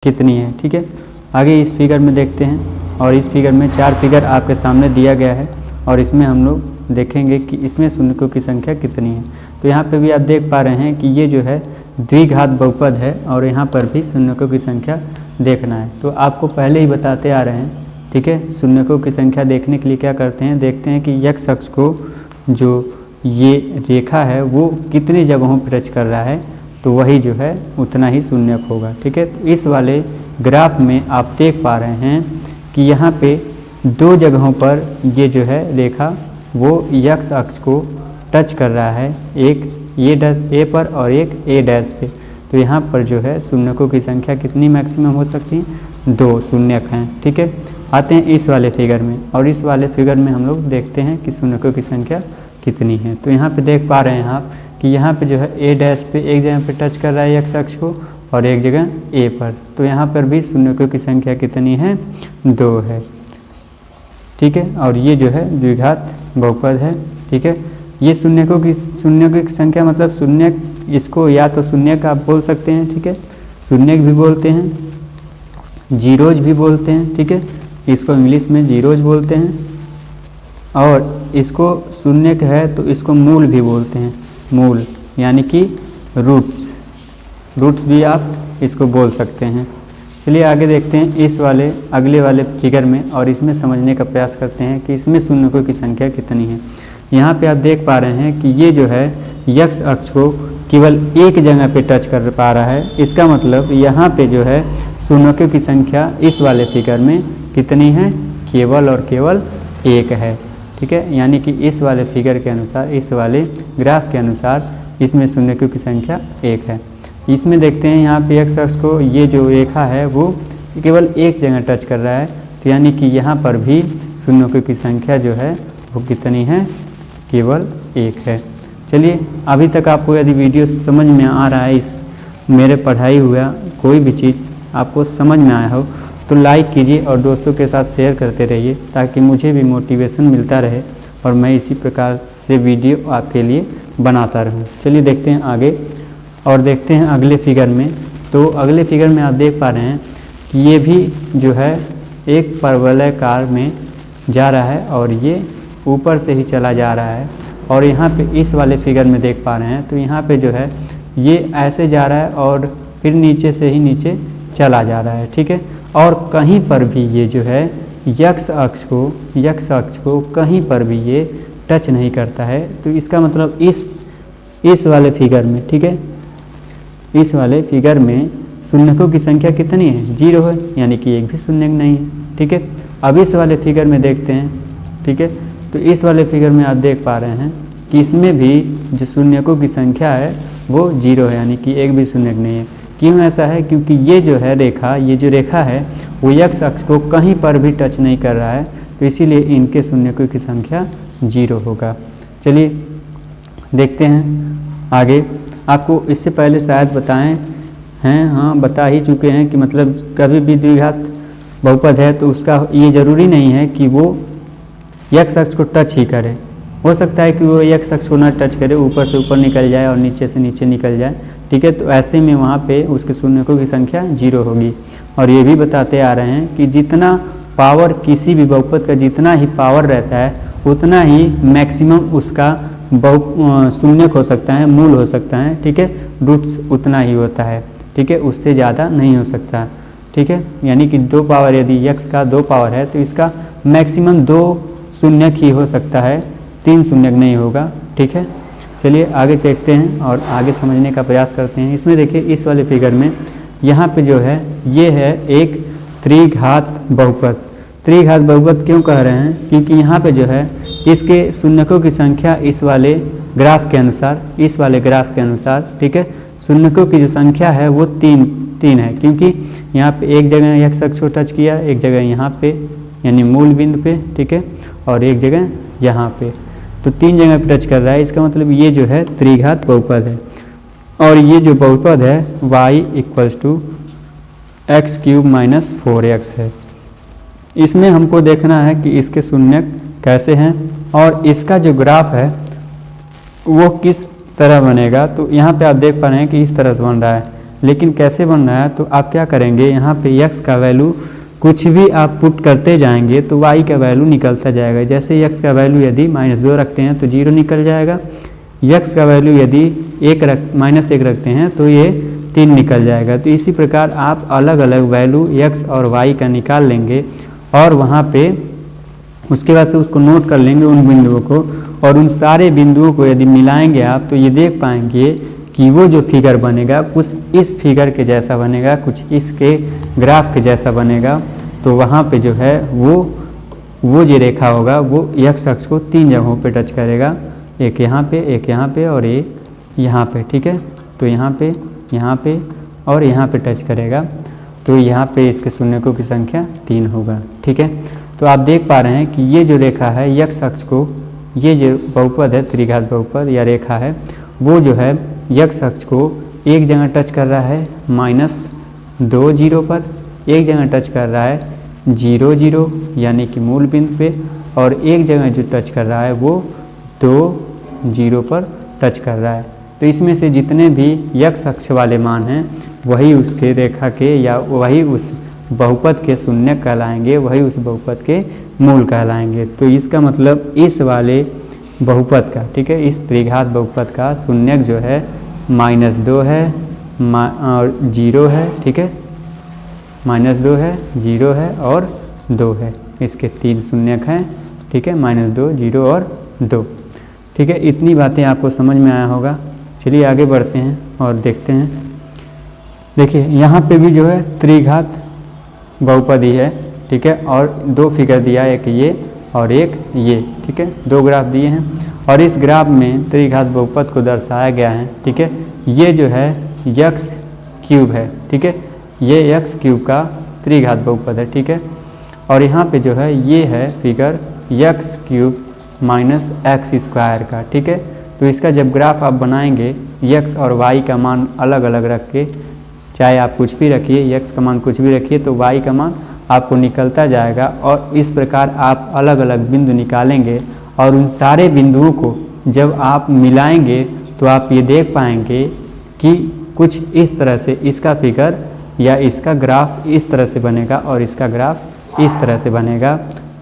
कितनी है। ठीक है, आगे इस फिगर में देखते हैं और इस फिगर में 4 फिगर आपके सामने दिया गया है और इसमें हम लोग देखेंगे कि इसमें शून्यकों की संख्या कितनी है। तो यहाँ पे भी आप देख पा रहे हैं कि ये जो है द्विघात बहुपद है और यहाँ पर भी शून्यकों की संख्या देखना है। तो आपको पहले ही बताते आ रहे हैं, ठीक है, शून्यकों की संख्या देखने के लिए क्या करते हैं, देखते हैं कि x अक्ष को जो ये रेखा है वो कितनी जगहों पर टच कर रहा है, तो वही जो है उतना ही शून्यक होगा। ठीक है, तो इस वाले ग्राफ में आप देख पा रहे हैं कि यहाँ पे 2 जगहों पर ये जो है रेखा वो x अक्ष को टच कर रहा है, एक ये डैश ए पर और एक ए डैश पे। तो यहाँ पर जो है शून्यकों की संख्या कितनी मैक्सिमम हो सकती है, 2 शून्यक हैं। ठीक है, आते हैं इस वाले फिगर में और इस वाले फिगर में हम लोग देखते हैं कि शून्यकों की संख्या कितनी है। तो यहाँ पे देख पा रहे हैं आप कि यहाँ पे जो है ए डैश पे एक जगह पे टच कर रहा है x अक्ष को और एक जगह ए पर। तो यहाँ पर भी शून्यकों की संख्या कितनी है, 2 है। ठीक है, और ये जो है द्विघात बहुपद है। ठीक है, ये शून्यकों की संख्या मतलब शून्यक, इसको या तो शून्यक आप बोल सकते हैं, ठीक है, शून्यक भी बोलते हैं, जीरोज भी बोलते हैं। ठीक है, इसको इंग्लिश में जीरोज बोलते हैं और इसको शून्यक है तो इसको मूल भी बोलते हैं, मूल यानी कि रूट्स भी आप इसको बोल सकते हैं। चलिए आगे देखते हैं इस वाले अगले वाले फिगर में और इसमें समझने का प्रयास करते हैं कि इसमें शून्यकों की संख्या कितनी है। यहाँ पे आप देख पा रहे हैं कि ये जो है x अक्ष को केवल एक जगह पे टच कर पा रहा है। इसका मतलब यहाँ पे जो है शून्यकों की संख्या इस वाले फिगर में कितनी है, केवल और केवल 1 है। ठीक है, यानी कि इस वाले फिगर के अनुसार, इस वाले ग्राफ के अनुसार इसमें शून्यकों की संख्या 1 है। इसमें देखते हैं यहाँ पे x अक्ष को ये जो रेखा है वो केवल एक जगह टच कर रहा है, तो यानी कि यहाँ पर भी शून्यकों की संख्या जो है वो कितनी है, केवल 1 है। चलिए, अभी तक आपको यदि वीडियो समझ में आ रहा है, इस मेरे पढ़ाई हुआ कोई भी चीज़ आपको समझ में आया हो तो लाइक कीजिए और दोस्तों के साथ शेयर करते रहिए ताकि मुझे भी मोटिवेशन मिलता रहे और मैं इसी प्रकार से वीडियो आपके लिए बनाता रहूं। चलिए देखते हैं आगे और देखते हैं अगले फिगर में। तो अगले फिगर में आप देख पा रहे हैं कि ये भी जो है एक परवलयाकार में जा रहा है और ये ऊपर से ही चला जा रहा है। और यहाँ पे इस वाले फिगर में देख पा रहे हैं तो यहाँ पे जो है ये ऐसे जा रहा है और फिर नीचे से ही नीचे चला जा रहा है। ठीक है, और कहीं पर भी ये जो है x अक्ष को कहीं पर भी ये टच नहीं करता है। तो इसका मतलब इस वाले फिगर में, ठीक है, इस वाले फिगर में शून्यकों की संख्या कितनी है, 0 है, यानी कि एक भी शून्यक नहीं है। ठीक है, अब इस वाले फिगर में देखते हैं। ठीक है, तो इस वाले फिगर में आप देख पा रहे हैं कि इसमें भी जो शून्यकों की संख्या है वो 0 है, यानी कि एक भी शून्यक नहीं है। क्यों ऐसा है, क्योंकि ये जो है रेखा, ये जो रेखा है वो x अक्ष को कहीं पर भी टच नहीं कर रहा है, तो इसीलिए इनके शून्यकों की संख्या 0 होगा। चलिए देखते हैं आगे। आपको इससे पहले शायद बताएं हैं, हाँ बता ही चुके हैं कि मतलब कभी भी द्विघात बहुपद है तो उसका ये ज़रूरी नहीं है कि वो x अक्ष को टच ही करे। हो सकता है कि वो x अक्ष को ना टच करे, ऊपर से ऊपर निकल जाए और नीचे से नीचे निकल जाए। ठीक है, तो ऐसे में वहाँ पे उसके शून्यकों की संख्या 0 होगी। और ये भी बताते आ रहे हैं कि जितना पावर किसी भी बहुपद का जितना ही पावर रहता है उतना ही मैक्सिमम उसका शून्यक हो सकता है, मूल हो सकता है। ठीक है, रूट्स उतना ही होता है। ठीक है, उससे ज़्यादा नहीं हो सकता। ठीक है, यानी कि 2 पावर, यदि x का 2 पावर है तो इसका मैक्सिमम 2 शून्यक ही हो सकता है, 3 शून्यक नहीं होगा। ठीक है, चलिए आगे देखते हैं और आगे समझने का प्रयास करते हैं। इसमें देखिए इस वाले फिगर में यहाँ पे जो है ये है एक त्रिघात बहुपद। त्रिघात बहुपद क्यों कह रहे हैं, क्योंकि यहाँ पे जो है इसके शून्यकों की संख्या इस वाले ग्राफ के अनुसार, ठीक है, शून्यकों की जो संख्या है वो 3 है। क्योंकि यहाँ पे एक जगह x अक्ष को टच किया, एक जगह यहाँ पे यानी मूल बिंदु पे, ठीक है, और एक जगह यहाँ पे, तो 3 जगह पे टच कर रहा है। इसका मतलब ये जो है त्रिघात बहुपद है। और ये जो बहुपद है y = x³ - 4x है। इसमें हमको देखना है कि इसके शून्यक कैसे हैं और इसका जो ग्राफ है वो किस तरह बनेगा। तो यहाँ पे आप देख पा रहे हैं कि इस तरह से बन रहा है। लेकिन कैसे बन रहा है, तो आप क्या करेंगे, यहाँ पे x का वैल्यू कुछ भी आप पुट करते जाएंगे तो y का वैल्यू निकलता जाएगा। जैसे x का वैल्यू यदि -2 रखते हैं तो 0 निकल जाएगा, x का वैल्यू यदि -1 रखते हैं तो ये 3 निकल जाएगा। तो इसी प्रकार आप अलग अलग वैल्यू x और y का निकाल लेंगे और वहाँ पे उसके बाद से उसको नोट कर लेंगे उन बिंदुओं को, और उन सारे बिंदुओं को यदि मिलाएंगे आप तो ये देख पाएंगे कि वो जो फिगर बनेगा कुछ इस फिगर के जैसा बनेगा, कुछ इसके ग्राफ के जैसा बनेगा। तो वहाँ पे जो है वो जो रेखा होगा वो x अक्ष को 3 जगहों पे टच करेगा, एक यहाँ पे और एक यहाँ पे, ठीक है। तो यहाँ पे और यहाँ पे टच करेगा, तो यहाँ पे इसके शून्यकों की संख्या 3 होगा, ठीक है। तो आप देख पा रहे हैं कि ये जो रेखा है x अक्ष को, ये जो बहुपद है त्रिघात बहुपद या रेखा है, वो जो है x अक्ष को एक जगह टच कर रहा है -2 0 पर, एक जगह टच कर रहा है 0 0 यानी कि मूल बिंदु पे, और एक जगह जो टच कर रहा है वो 2 0 पर टच कर रहा है। तो इसमें से जितने भी x अक्ष वाले मान हैं वही उसके रेखा के या वही उस बहुपद के शून्य कहलाएंगे, वही उस बहुपद के मूल कहलाएंगे। तो इसका मतलब इस वाले बहुपद का, ठीक है, इस त्रिघात बहुपद का शून्यक जो है -2 है और 0 है, ठीक है, -2 है, 0 है और 2 है, इसके 3 शून्यक हैं, ठीक है, -2 0 और 2, ठीक है। इतनी बातें आपको समझ में आया होगा। चलिए आगे बढ़ते हैं और देखते हैं। देखिए यहाँ पे भी जो है त्रिघात बहुपद ही है, ठीक है, और 2 फिगर दिया है, एक ये और एक ये, ठीक है, 2 ग्राफ दिए हैं और इस ग्राफ में त्रिघात बहुपद को दर्शाया गया है, ठीक है। ये जो है x³ है, ठीक है, ये x³ का त्रिघात बहुपद है, ठीक है, और यहाँ पे जो है ये है फिगर x³ - x² का, ठीक है। तो इसका जब ग्राफ आप बनाएंगे x और y का मान अलग अलग रख के, चाहे आप कुछ भी रखिए, x का मान कुछ भी रखिए तो y का मान आपको निकलता जाएगा, और इस प्रकार आप अलग अलग बिंदु निकालेंगे और उन सारे बिंदुओं को जब आप मिलाएंगे तो आप ये देख पाएंगे कि कुछ इस तरह से इसका फिगर या इसका ग्राफ इस तरह से बनेगा और इसका ग्राफ इस तरह से बनेगा।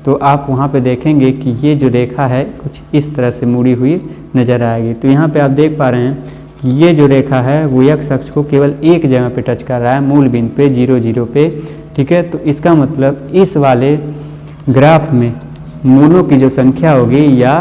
तो आप वहाँ पे देखेंगे कि ये जो रेखा है कुछ इस तरह से मुड़ी हुई नज़र आएगी। तो यहाँ पे आप देख पा रहे हैं कि ये जो रेखा है वो x अक्ष को केवल एक जगह पे टच कर रहा है, मूल बिंदु पे 0 0 पे, ठीक है। तो इसका मतलब इस वाले ग्राफ में मूलों की जो संख्या होगी या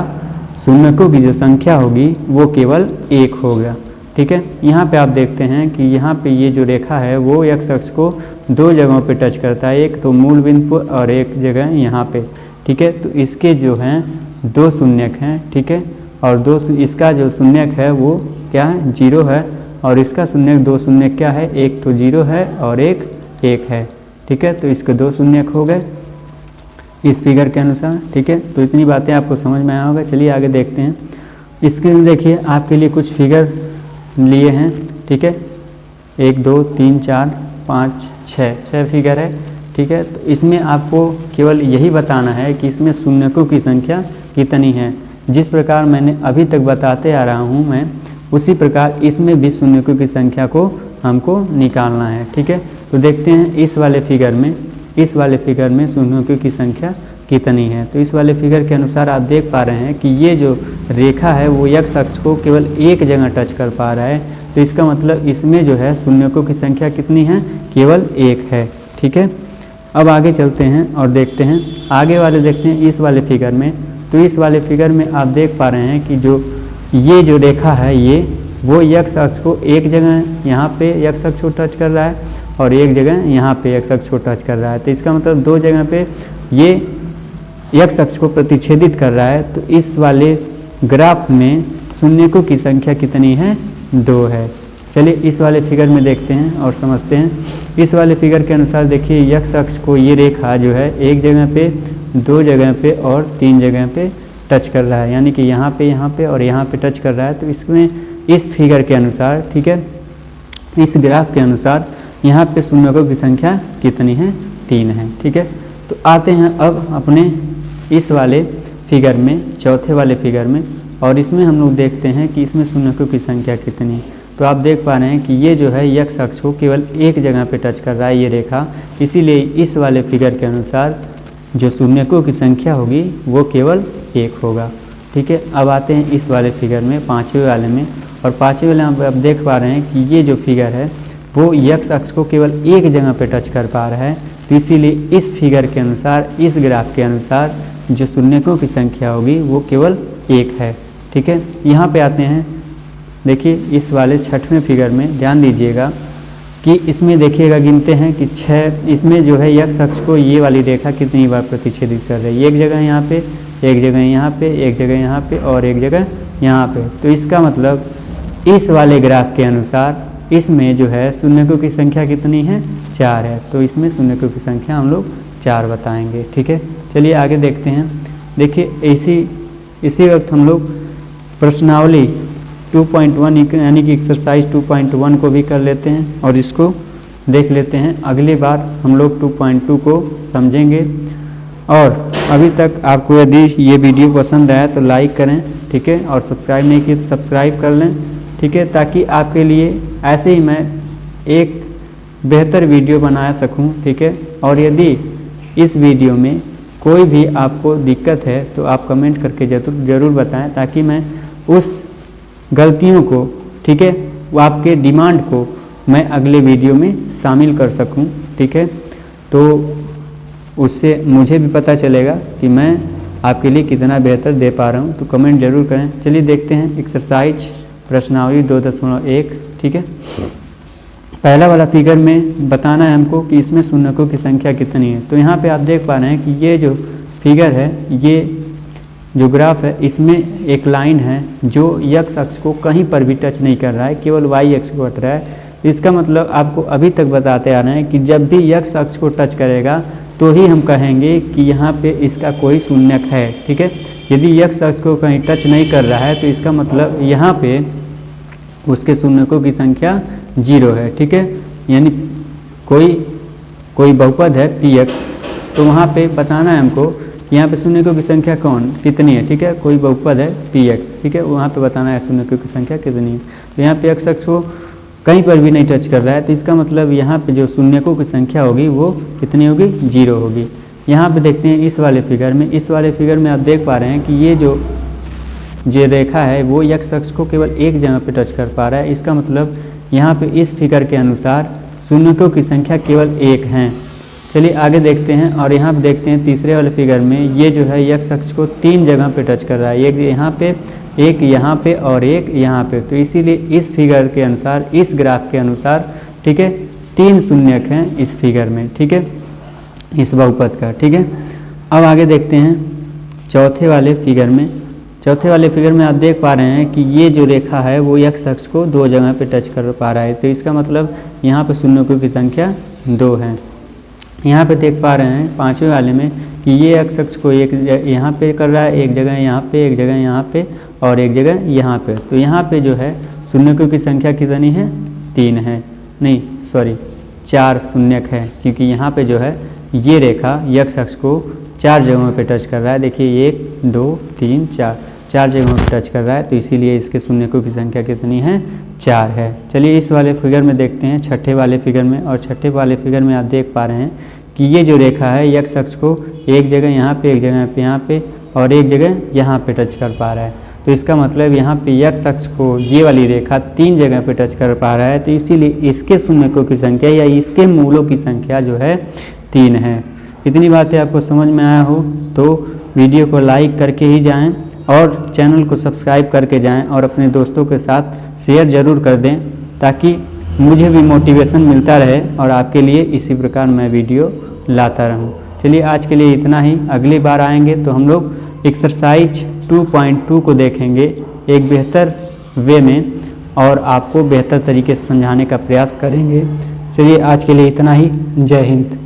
शून्यकों की जो संख्या होगी वो केवल 1 होगा, ठीक है। यहाँ पे आप देखते हैं कि यहाँ पे ये जो रेखा है वो x अक्ष को 2 जगहों पे टच करता है, एक तो मूल बिंदु पर और एक जगह यहाँ पे, ठीक है। तो इसके जो हैं 2 शून्यक हैं, ठीक है, और इसका जो शून्यक है वो क्या है 0 है, और इसका शून्यक 2 शून्यक क्या है, एक तो 0 है और एक 1 है, ठीक है। तो इसके 2 शून्यक हो गए इस फिगर के अनुसार, ठीक है। तो इतनी बातें आपको समझ में आया होगा। चलिए आगे देखते हैं। स्क्रीन देखिए आपके लिए कुछ फिगर लिए हैं, ठीक है, 1 2 3 4 5 6 फिगर है, ठीक है। तो इसमें आपको केवल यही बताना है कि इसमें शून्यकों की संख्या कितनी है। जिस प्रकार मैंने अभी तक बताते आ रहा हूँ मैं, उसी प्रकार इसमें भी शून्यकों की संख्या को हमको निकालना है, ठीक है। तो देखते हैं इस वाले फिगर में शून्यकों की संख्या कितनी है। तो इस वाले फिगर के अनुसार आप देख पा रहे हैं कि ये जो रेखा है वो x अक्ष को केवल एक जगह टच कर पा रहा है। तो इसका मतलब इसमें जो है शून्यकों की संख्या कितनी है, केवल 1 है, ठीक है। अब आगे चलते हैं और देखते हैं, आगे वाले देखते हैं इस वाले फिगर में। तो इस वाले फिगर में आप देख पा रहे हैं कि ये जो रेखा है वो x अक्ष को एक जगह यहाँ पे x अक्ष को टच कर रहा है और एक जगह यहाँ पे x अक्ष को टच कर रहा है। तो इसका मतलब 2 जगह पे ये x अक्ष को प्रतिच्छेदित कर रहा है। तो इस वाले ग्राफ में शून्यकों की संख्या कितनी है, 2 है। चलिए इस वाले फिगर में देखते हैं और समझते हैं। इस वाले फिगर के अनुसार देखिए x अक्ष को ये रेखा जो है एक जगह पे, 2 जगह पे और 3 जगह पे टच कर रहा है, यानी कि यहाँ पे और यहाँ पे टच कर रहा है। तो इसमें इस फिगर के अनुसार, ठीक है, इस ग्राफ के अनुसार यहाँ पे शून्यकों की संख्या कितनी है, 3 है, ठीक है। तो आते हैं अब अपने इस वाले फिगर में, चौथे वाले फिगर में, और इसमें हम लोग देखते हैं कि इसमें शून्यकों की संख्या कितनी है। तो आप देख पा रहे हैं कि ये जो है x अक्ष को केवल एक जगह पे टच कर रहा है ये रेखा, इसीलिए इस वाले फिगर के अनुसार जो शून्यकों की संख्या होगी वो केवल 1 होगा। ठीक है, अब आते हैं इस वाले फिगर में, पाँचवें वाले में। और पाँचवें वाले में आप देख पा रहे हैं कि ये जो फिगर है वो x अक्ष को केवल एक जगह पे टच कर पा रहा है, तो इसीलिए इस फिगर के अनुसार, इस ग्राफ के अनुसार जो शून्यकों की संख्या होगी वो केवल 1 है। ठीक है, यहाँ पे आते हैं, देखिए इस वाले छठवें फिगर में ध्यान दीजिएगा कि इसमें देखिएगा गिनते हैं कि 6, इसमें जो है x अक्ष को ये वाली रेखा कितनी बार प्रतिच्छेदित कर रही है, एक जगह यहाँ पे, एक जगह यहाँ पे, एक जगह यहाँ पे और एक जगह यहाँ पे। तो इसका मतलब इस वाले ग्राफ के अनुसार इसमें जो है शून्यकों की संख्या कितनी है, 4 है, तो इसमें शून्यकों की संख्या हम लोग 4 बताएंगे। ठीक है, चलिए आगे देखते हैं। देखिए इसी वक्त हम लोग प्रश्नावली 2.1 यानी कि एक्सरसाइज 2.1 को भी कर लेते हैं और इसको देख लेते हैं। अगली बार हम लोग 2.2 को समझेंगे। और अभी तक आपको यदि ये वीडियो पसंद आया तो लाइक करें, ठीक है, और सब्सक्राइब नहीं किया तो सब्सक्राइब कर लें, ठीक है, ताकि आपके लिए ऐसे ही मैं एक बेहतर वीडियो बना सकूं। ठीक है, और यदि इस वीडियो में कोई भी आपको दिक्कत है तो आप कमेंट करके ज़रूर बताएं, ताकि मैं उस गलतियों को, ठीक है, वो आपके डिमांड को मैं अगले वीडियो में शामिल कर सकूं। ठीक है, तो उससे मुझे भी पता चलेगा कि मैं आपके लिए कितना बेहतर दे पा रहा हूं, तो कमेंट ज़रूर करें। चलिए देखते हैं एक्सरसाइज प्रश्नावली 2.1। ठीक है, पहला वाला फिगर में बताना है हमको कि इसमें शून्यकों की संख्या कितनी है। तो यहाँ पे आप देख पा रहे हैं कि ये जो फिगर है, ये जो ग्राफ है, इसमें एक लाइन है जो x अक्ष को कहीं पर भी टच नहीं कर रहा है, केवल y अक्ष को हट रहा है। तो इसका मतलब आपको अभी तक बताते आ रहे हैं कि जब भी x अक्ष को टच करेगा तो ही हम कहेंगे कि यहाँ पे इसका कोई शून्यक है। ठीक है, यदि x अक्ष को कहीं टच नहीं कर रहा है तो इसका मतलब यहाँ पे उसके शून्यकों की संख्या 0 है। ठीक है, यानी कोई बहुपद है px, तो वहाँ पे बताना है हमको कि यहाँ पे शून्यकों की संख्या कितनी है। ठीक है, कोई बहुपद है px, ठीक है, वहाँ पे बताना है शून्यकों की संख्या कितनी है। तो यहाँ पे x अक्ष को कहीं पर भी नहीं टच कर रहा है, तो इसका मतलब यहाँ पे जो शून्यकों की संख्या होगी वो कितनी होगी, 0 होगी। यहाँ पे देखते हैं इस वाले फिगर में, इस वाले फिगर में आप देख पा रहे हैं कि ये जो रेखा है वो x अक्ष को केवल एक जगह पे टच कर पा रहा है। इसका मतलब यहाँ पे इस फिगर के अनुसार शून्यकों की संख्या केवल 1 है। चलिए आगे देखते हैं। और यहाँ पे देखते हैं तीसरे वाले फिगर में, ये जो है x अक्ष को 3 जगह पे टच कर रहा है, एक यहाँ पे, एक यहाँ पे और एक यहाँ पे। तो इसीलिए इस फिगर के अनुसार, इस ग्राफ के अनुसार, ठीक है, 3 शून्यक हैं इस फिगर में। ठीक है, इस बहुपद का। ठीक है, अब आगे देखते हैं चौथे वाले फिगर में। चौथे वाले फिगर में आप देख पा रहे हैं कि ये जो रेखा है वो x अक्ष को 2 जगह पे टच कर पा रहा है, तो इसका मतलब यहाँ पे शून्यकों की संख्या 2 है। यहाँ पे देख पा रहे हैं पाँचवें वाले में कि ये x अक्ष को एक यहाँ पे कर रहा है, एक जगह यहाँ पे, एक जगह यहाँ पे और एक जगह यहाँ पे। तो यहाँ पे जो है शून्यकों की संख्या कितनी है, 3 है, नहीं सॉरी 4 शून्यक है, क्योंकि यहाँ पे जो है ये रेखा x अक्ष को 4 जगहों पे टच कर रहा है। देखिए 1 2 3 4 जगहों पे टच कर रहा है, तो इसीलिए इसके शून्यकों की संख्या कितनी है, 4 है। चलिए इस वाले फिगर में देखते हैं, छठे वाले फिगर में। और छठे वाले फिगर में आप देख पा रहे हैं कि ये जो रेखा है x अक्ष को एक जगह यहाँ पे, एक जगह पे यहाँ पे और एक जगह यहाँ पे टच कर पा रहा है। तो इसका मतलब यहाँ पे x अक्ष को ये वाली रेखा 3 जगह पे टच कर पा रहा है, तो इसीलिए इसके शून्यकों की संख्या या इसके मूलों की संख्या जो है 3 है। इतनी बातें आपको समझ में आया हो तो वीडियो को लाइक करके ही जाएं और चैनल को सब्सक्राइब करके जाएं और अपने दोस्तों के साथ शेयर ज़रूर कर दें, ताकि मुझे भी मोटिवेशन मिलता रहे और आपके लिए इसी प्रकार मैं वीडियो लाता रहूं। चलिए आज के लिए इतना ही। अगली बार आएंगे तो हम लोग एक्सरसाइज 2.2 को देखेंगे एक बेहतर वे में और आपको बेहतर तरीके से समझाने का प्रयास करेंगे। चलिए आज के लिए इतना ही। जय हिंद।